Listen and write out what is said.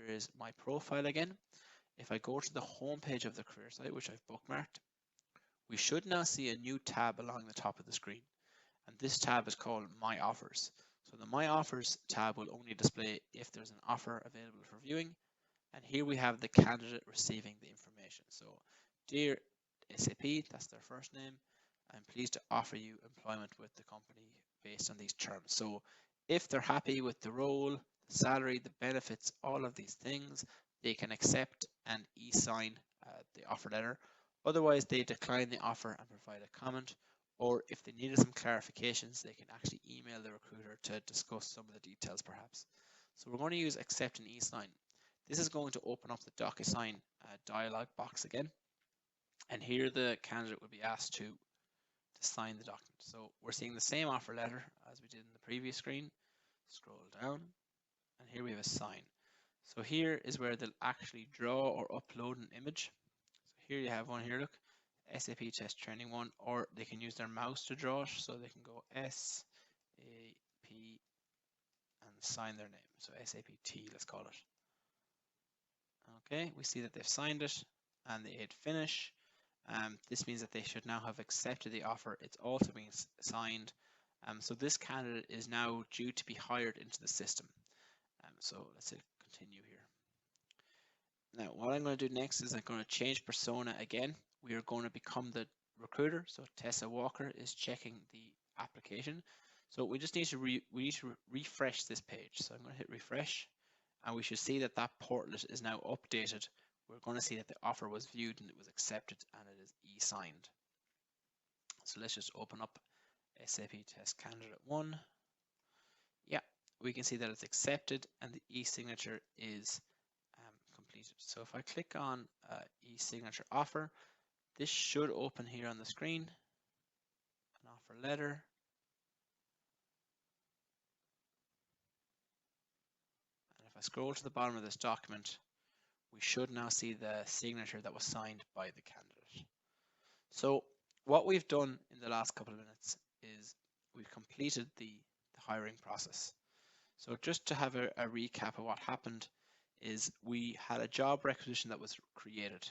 here is my profile again. If I go to the home page of the career site, which I've bookmarked, we should now see a new tab along the top of the screen. And this tab is called My Offers. So the My Offers tab will only display if there's an offer available for viewing. And here we have the candidate receiving the information. So, dear SAP, that's their first name, I'm pleased to offer you employment with the company based on these terms. So if they're happy with the role, the salary, the benefits, all of these things, they can accept and e-sign the offer letter. Otherwise, they decline the offer and provide a comment, or if they needed some clarifications, they can actually email the recruiter to discuss some of the details perhaps. So we're going to use accept and e-sign. This is going to open up the DocuSign dialog box again, and here the candidate will be asked to sign the document. So we're seeing the same offer letter as we did in the previous screen. Scroll down, and here we have a sign. So here is where they'll actually draw or upload an image. So here you have one here, look, SAP Test Training 1, or they can use their mouse to draw it, so they can go SAP and sign their name. So SAPT, let's call it. Okay, we see that they've signed it and they hit finish. This means that they should now have accepted the offer. It's also been signed. So this candidate is now due to be hired into the system. So let's continue here. Now, what I'm going to do next is I'm going to change persona again. We are going to become the recruiter. So Tessa Walker is checking the application. So we just need to refresh this page. So I'm going to hit refresh, and we should see that that portlet is now updated. We're going to see that the offer was viewed and it was accepted and it is e-signed. So let's just open up SAP Test Candidate 1. Yeah, we can see that it's accepted and the e-signature is completed. So if I click on e-signature offer, this should open here on the screen, an offer letter. And if I scroll to the bottom of this document, we should now see the signature that was signed by the candidate. So what we've done in the last couple of minutes is we've completed the hiring process. So just to have a recap of what happened is we had a job requisition that was created.